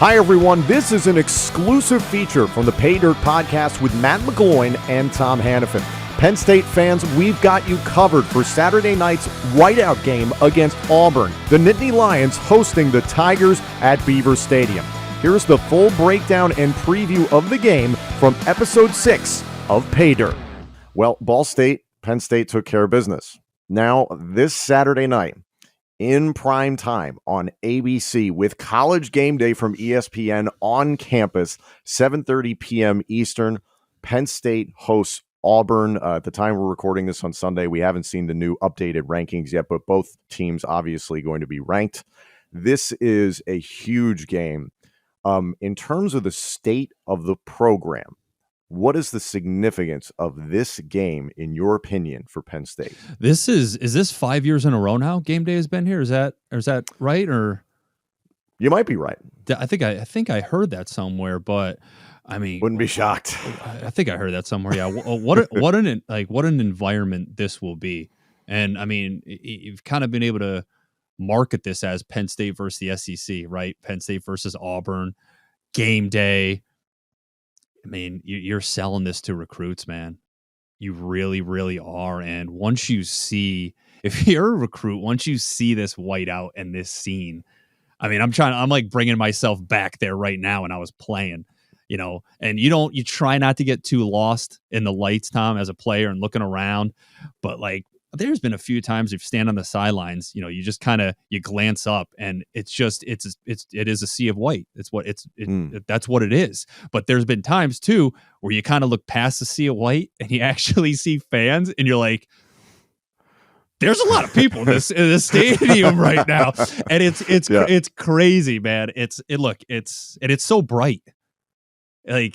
Hi, everyone. This is an exclusive feature from the Paydirt podcast with Matt McGloin and Tom Hannifan. Penn State fans, we've got you covered for Saturday night's whiteout game against Auburn. The Nittany Lions hosting the Tigers at Beaver Stadium. Here's the full breakdown and preview of the game from episode 6 of Paydirt. Well, Ball State, Penn State took care of business. Now, this Saturday night, in prime time on ABC with College Game Day from ESPN on campus, 7:30 p.m. Eastern, Penn State hosts Auburn. At the time we're recording this on Sunday, we haven't seen the new updated rankings yet, but both teams obviously going to be ranked. This is a huge game. In terms of the state of the program, what is the significance of this game, in your opinion, for Penn State? Is this 5 years in a row now? Game Day has been here. Is that right? Or you might be right. I think I heard that somewhere, but I mean, wouldn't be shocked. I think I heard that somewhere. Yeah. What an environment this will be. And I mean, you've kind of been able to market this as Penn State versus the SEC, right? Penn State versus Auburn, Game Day. I mean, you're selling this to recruits, man. You really, really are. And once you see, if you're a recruit, once you see this whiteout and this scene, I mean, I'm like bringing myself back there right now when I was playing, and you try not to get too lost in the lights, Tom, as a player and looking around. But like, there's been a few times if you stand on the sidelines, you just you glance up and it is a sea of white. That's what it is. But there's been times too where you kind of look past the sea of white and you actually see fans and you're like, there's a lot of people in this stadium right now. And it's crazy, man. It's so bright. What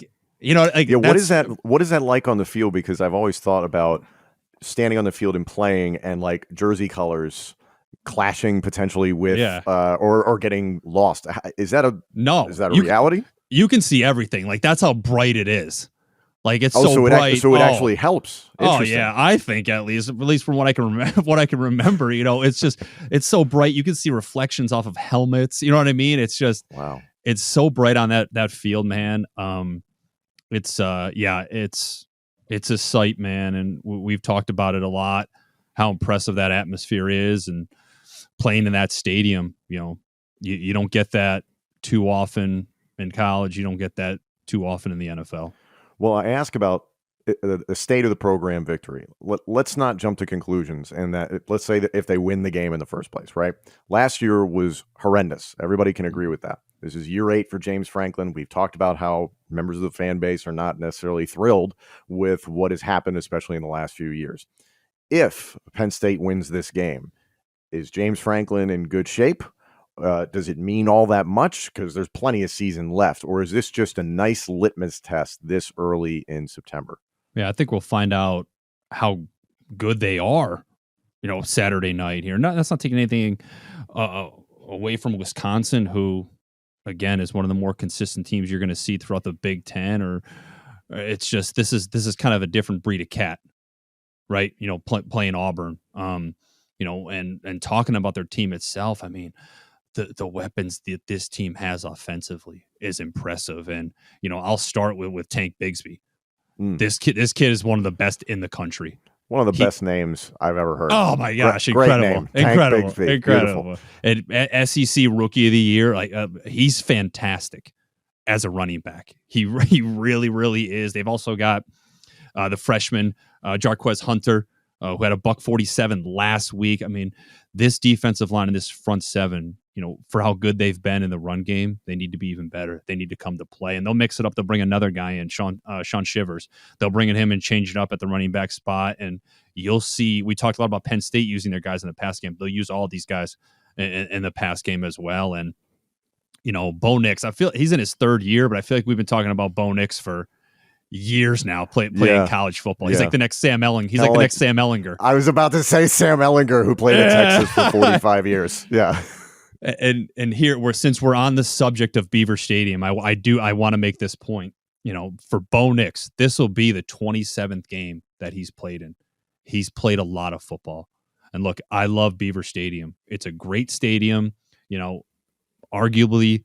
is that like on the field? Because I've always thought about standing on the field and playing and like jersey colors clashing potentially with or getting lost. Is that a reality? You can see everything. Like, that's how bright it is. Like, it's so bright. It actually helps. Oh yeah, I think at least from what I can remember, it's so bright. You can see reflections off of helmets. You know what I mean? It's just wow. It's so bright on that field, man. It's a sight, man, and we've talked about it a lot, how impressive that atmosphere is, and playing in that stadium, you don't get that too often in college. You don't get that too often in the NFL. Well, I ask about the state of the program victory. Let's not jump to conclusions, and that let's say that if they win the game in the first place, right? Last year was horrendous. Everybody can agree with that. This is year 8 for James Franklin. We've talked about how members of the fan base are not necessarily thrilled with what has happened, especially in the last few years. If Penn State wins this game, is James Franklin in good shape? Does it mean all that much? Because there's plenty of season left. Or is this just a nice litmus test this early in September? Yeah, I think we'll find out how good they are, Saturday night here. That's not taking anything away from Wisconsin, who, again, is one of the more consistent teams you're going to see throughout the Big Ten. Or it's just this is kind of a different breed of cat, right? Playing Auburn, and talking about their team itself. I mean, the weapons that this team has offensively is impressive, and I'll start with Tank Bigsby. This kid is one of the best in the country. One of the best names I've ever heard. Oh my gosh, incredible. Incredible. And SEC Rookie of the Year, he's fantastic as a running back. He really, really is. They've also got the freshman Jarquez Hunter, who had a $147 last week. I mean, this defensive line and this front seven, for how good they've been in the run game, they need to be even better. They need to come to play, and they'll mix it up. They'll bring another guy in, Sean Shivers. They'll bring in him and change it up at the running back spot, and you'll see. We talked a lot about Penn State using their guys in the pass game. They'll use all these guys in the pass game as well. And Bo Nix, I feel he's in his 3rd year, but I feel like we've been talking about Bo Nix for years now, playing college football. He's like the next Sam Ellinger. He's like the next Sam Ellinger. I was about to say Sam Ellinger, who played at Texas for 45 years. Yeah. And here, since we're on the subject of Beaver Stadium, I want to make this point. For Bo Nix, this will be the 27th game that he's played in. He's played a lot of football. And look, I love Beaver Stadium. It's a great stadium. Arguably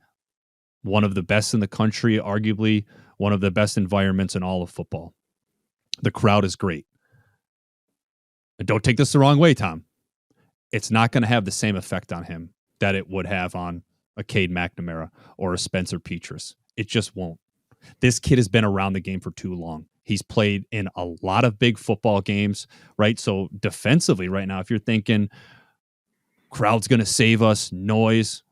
one of the best in the country, arguably one of the best environments in all of football. The crowd is great. And don't take this the wrong way, Tom. It's not going to have the same effect on him that it would have on a Cade McNamara or a Spencer Petras. It just won't. This kid has been around the game for too long. He's played in a lot of big football games, right? So defensively right now, if you're thinking crowd's going to save us, noise,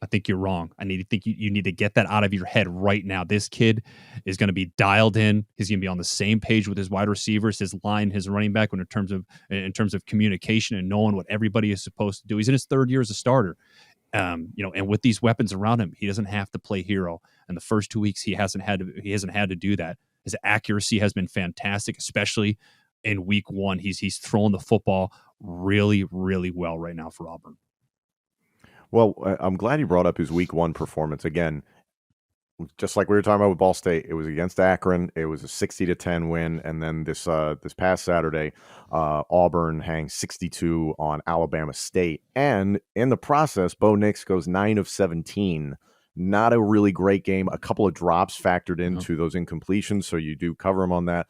I think you're wrong. I think you need to get that out of your head right now. This kid is going to be dialed in. He's going to be on the same page with his wide receivers, his line, his running back, in terms of communication and knowing what everybody is supposed to do. He's in his third year as a starter. And with these weapons around him, he doesn't have to play hero. And the first 2 weeks, he hasn't had to do that. His accuracy has been fantastic, especially in week one. He's throwing the football really, really well right now for Auburn. Well, I'm glad you brought up his week one performance. Again, just like we were talking about with Ball State, it was against Akron. It was a 60-10 win. And then this past Saturday, Auburn hangs 62 on Alabama State. And in the process, Bo Nix goes 9 of 17. Not a really great game. A couple of drops factored into those incompletions, so you do cover him on that.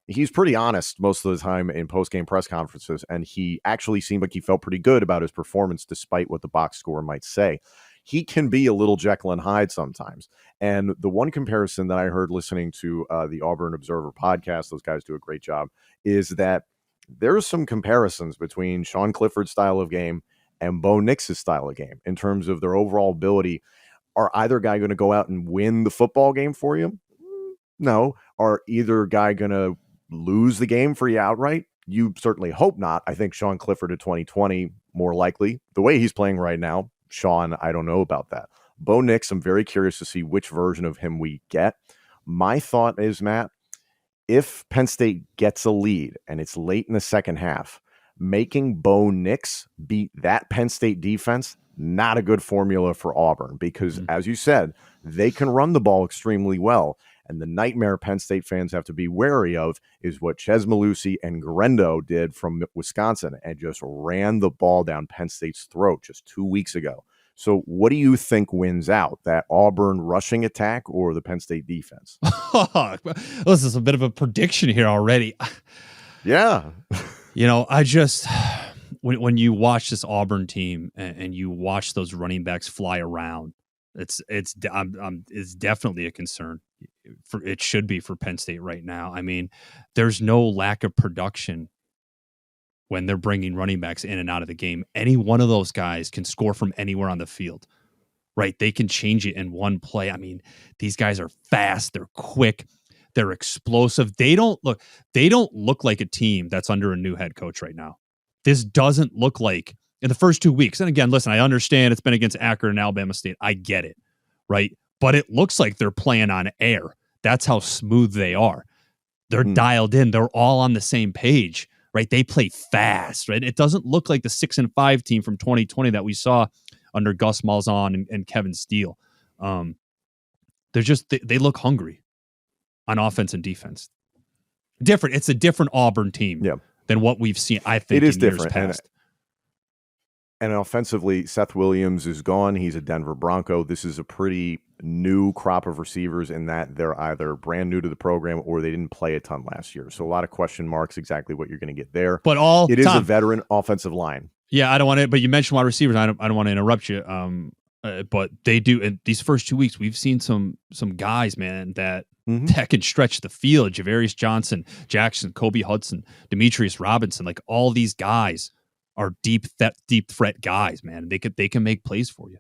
He's pretty honest most of the time in post-game press conferences, and he actually seemed like he felt pretty good about his performance despite what the box score might say. He can be a little Jekyll and Hyde sometimes. And the one comparison that I heard listening to the Auburn Observer podcast, those guys do a great job, is that there's some comparisons between Sean Clifford's style of game and Bo Nix's style of game in terms of their overall ability. Are either guy going to go out and win the football game for you? No. Are either guy going to lose the game for you outright? You certainly hope not. I think Sean Clifford of 2020, more likely. The way he's playing right now, Sean, I don't know about that. Bo Nix, I'm very curious to see which version of him we get. My thought is, Matt, if Penn State gets a lead and it's late in the second half, making Bo Nix beat that Penn State defense, not a good formula for Auburn because, as you said, they can run the ball extremely well. And the nightmare Penn State fans have to be wary of is what Ches Malusi and Garendo did from Wisconsin and just ran the ball down Penn State's throat just 2 weeks ago. So what do you think wins out, that Auburn rushing attack or the Penn State defense? This is a bit of a prediction here already. Yeah. I just... When you watch this Auburn team and you watch those running backs fly around, it's definitely a concern. It should be for Penn State right now. I mean, there's no lack of production when they're bringing running backs in and out of the game. Any one of those guys can score from anywhere on the field, right? They can change it in one play. I mean, these guys are fast. They're quick. They're explosive. They don't look like a team that's under a new head coach right now. This doesn't look like in the first 2 weeks. And again, listen, I understand it's been against Akron and Alabama State. I get it, right? But it looks like they're playing on air. That's how smooth they are. They're dialed in. They're all on the same page, right? They play fast, right? It doesn't look like the 6-5 team from 2020 that we saw under Gus Malzahn and Kevin Steele. They look hungry on offense and defense. Different. It's a different Auburn team. Yeah. Than what we've seen, I think, it is in different. Years past. And offensively, Seth Williams is gone. He's a Denver Bronco. This is a pretty new crop of receivers in that they're either brand new to the program or they didn't play a ton last year. So a lot of question marks exactly what you're going to get there. But it is a veteran offensive line. Yeah, I don't want to. But you mentioned wide receivers. I don't want to interrupt you. But they do. In these first 2 weeks, we've seen some guys, man, that can stretch the field. Javarius Johnson, Jackson, Kobe Hudson, Demetrius Robinson, like all these guys are deep threat guys, man. They can make plays for you.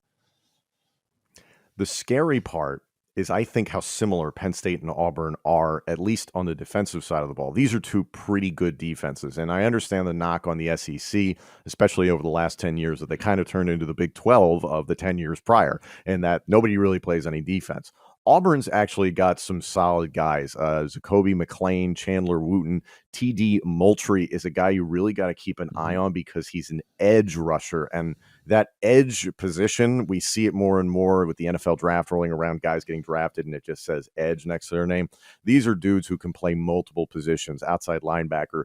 The scary part is I think how similar Penn State and Auburn are, at least on the defensive side of the ball. These are two pretty good defenses, and I understand the knock on the SEC, especially over the last 10 years, that they kind of turned into the Big 12 of the 10 years prior, and that nobody really plays any defense. Auburn's actually got some solid guys. Zacoby McClain, Chandler Wooten, T.D. Moultrie is a guy you really got to keep an eye on because he's an edge rusher. And that edge position, we see it more and more with the NFL draft rolling around, guys getting drafted, and it just says edge next to their name. These are dudes who can play multiple positions, outside linebacker,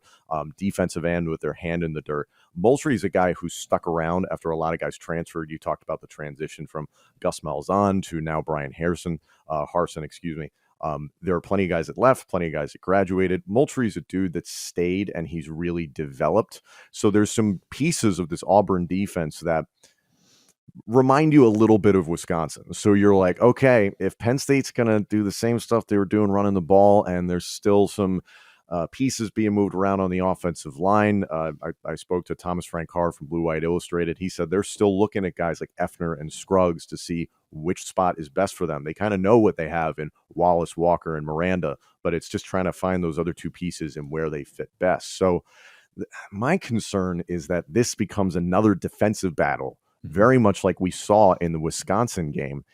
defensive end with their hand in the dirt. Moultrie is a guy who stuck around after a lot of guys transferred. You talked about the transition from Gus Malzahn to now Brian Harsin. There are plenty of guys that left, plenty of guys that graduated. Moultrie's a dude that stayed and he's really developed. So there's some pieces of this Auburn defense that remind you a little bit of Wisconsin. So you're like, okay, if Penn State's going to do the same stuff they were doing running the ball, and there's still some pieces being moved around on the offensive line. I spoke to Thomas Frank Carr from Blue White Illustrated. He said they're still looking at guys like Effner and Scruggs to see which spot is best for them. They kind of know what they have in Wallace, Walker, and Miranda, but it's just trying to find those other two pieces and where they fit best. So my concern is that this becomes another defensive battle, very much like we saw in the Wisconsin game.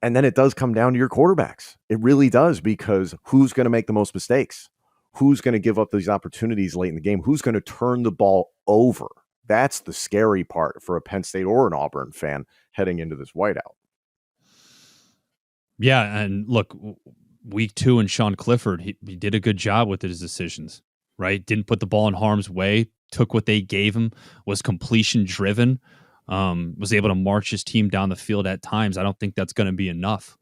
And then it does come down to your quarterbacks. It really does, because who's going to make the most mistakes? Who's going to give up these opportunities late in the game? Who's going to turn the ball over? That's the scary part for a Penn State or an Auburn fan heading into this whiteout. Yeah, and look, week 2 and Sean Clifford, he did a good job with his decisions, right? Didn't put the ball in harm's way, took what they gave him, was completion driven, was able to march his team down the field at times. I don't think that's going to be enough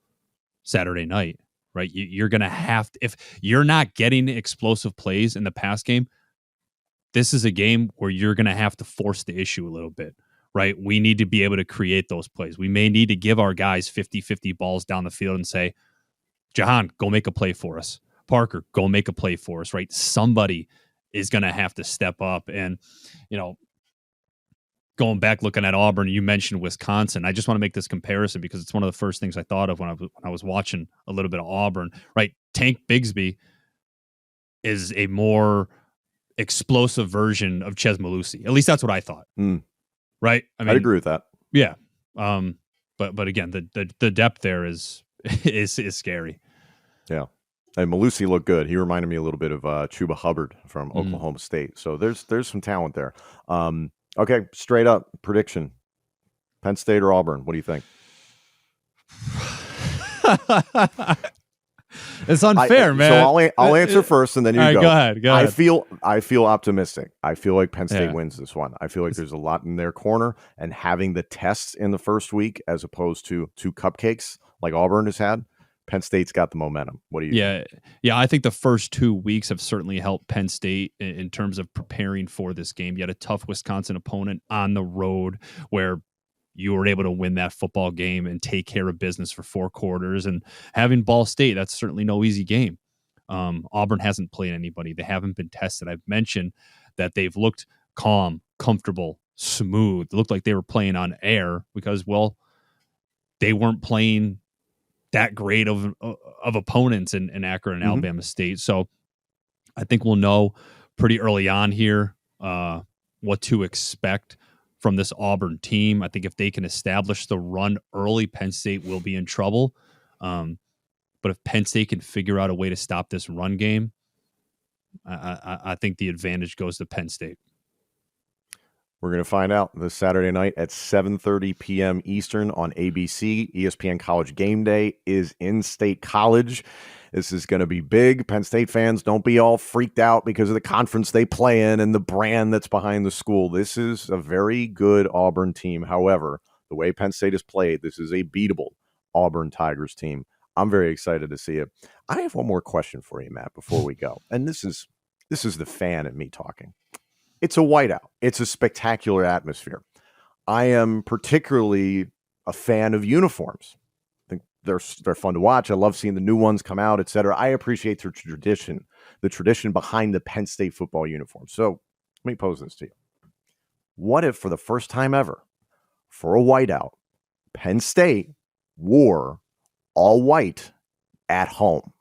Saturday night. Right, you're going to have to, if you're not getting explosive plays in the pass game, this is a game where you're going to have to force the issue a little bit, right? We need to be able to create those plays. We may need to give our guys 50-50 balls down the field and say, Jahan, go make a play for us. Parker, go make a play for us, right? Somebody is going to have to step up. And, going back, looking at Auburn, you mentioned Wisconsin. I just want to make this comparison because it's one of the first things I thought of when I was watching a little bit of Auburn. Right, Tank Bigsby is a more explosive version of Ches Malusi. At least that's what I thought. Right, I mean, I'd agree with that. Yeah, but again, the depth there is scary. Yeah, and Malusi looked good. He reminded me a little bit of Chuba Hubbard from Oklahoma State. So there's some talent there. Okay, straight up prediction: Penn State or Auburn? What do you think? It's unfair, man. So I'll answer first, and then you go. Go ahead. I feel optimistic. I feel like Penn State wins this one. I feel like there's a lot in their corner, and having the tests in the first week as opposed to 2 cupcakes like Auburn has had, Penn State's got the momentum. What do you think? Yeah, I think the first 2 weeks have certainly helped Penn State in terms of preparing for this game. You had a tough Wisconsin opponent on the road where you were able to win that football game and take care of business for 4 quarters. And having Ball State, that's certainly no easy game. Auburn hasn't played anybody. They haven't been tested. I've mentioned that they've looked calm, comfortable, smooth. It looked like they were playing on air because, well, they weren't playing that great of opponents in Akron and Alabama State. So I think we'll know pretty early on here what to expect from this Auburn team. I think if they can establish the run early, Penn State will be in trouble. But if Penn State can figure out a way to stop this run game, I think the advantage goes to Penn State. We're going to find out this Saturday night at 7:30 p.m. Eastern on ABC. ESPN College Game Day is in-state college. This is going to be big. Penn State fans, don't be all freaked out because of the conference they play in and the brand that's behind the school. This is a very good Auburn team. However, the way Penn State has played, this is a beatable Auburn Tigers team. I'm very excited to see it. I have one more question for you, Matt, before we go. And this is the fan in me talking. It's a whiteout. It's a spectacular atmosphere. I am particularly a fan of uniforms. I think they're fun to watch. I love seeing the new ones come out, etc. I appreciate the tradition behind the Penn State football uniform. So let me pose this to you. What if for the first time ever, for a whiteout, Penn State wore all white at home?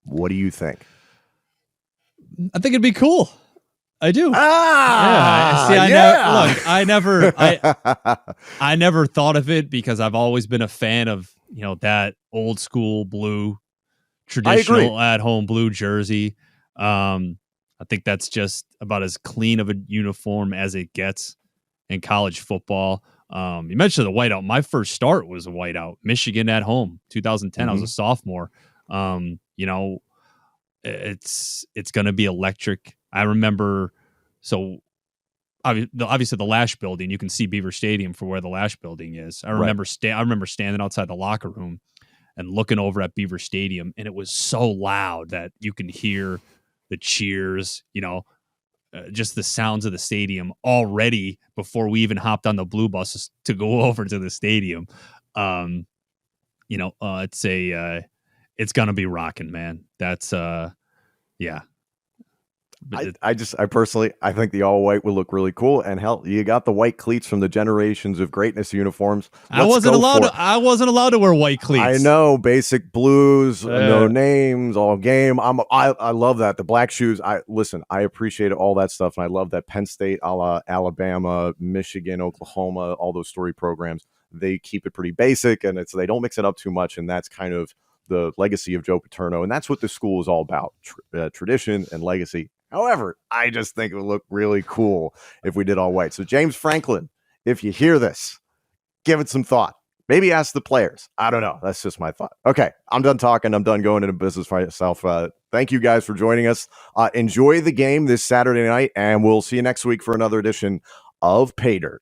What do you think? I think it'd be cool. I do. I never thought of it because I've always been a fan of, that old school blue, traditional at home blue jersey. I think that's just about as clean of a uniform as it gets. in college football. You mentioned the whiteout. My first start was a whiteout. Michigan at home, 2010. I was a sophomore. You know, it's going to be electric. I remember, so obviously the Lash building, you can see Beaver Stadium for where the Lash building is. I remember standing outside the locker room and looking over at Beaver Stadium, and it was so loud that you can hear the cheers, you know, just the sounds of the stadium already before we even hopped on the blue buses to go over to the stadium. You know, it's going to be rocking, man. That's yeah. I personally think the all white would look really cool, and hell, you got the white cleats from the Generations of Greatness uniforms. I wasn't allowed to wear white cleats. I know, basic blues, no names, all game. I love that. The black shoes. I appreciate all that stuff, and I love that Penn State, a la Alabama, Michigan, Oklahoma, all those story programs. They keep it pretty basic, and they don't mix it up too much, and that's kind of the legacy of Joe Paterno, and that's what the school is all about: tradition and legacy. However, I just think it would look really cool if we did all white. So, James Franklin, if you hear this, give it some thought. Maybe ask the players. I don't know. That's just my thought. Okay, I'm done talking. I'm done going into business for myself. Thank you guys for joining us. Enjoy the game this Saturday night, and we'll see you next week for another edition of Paydirt.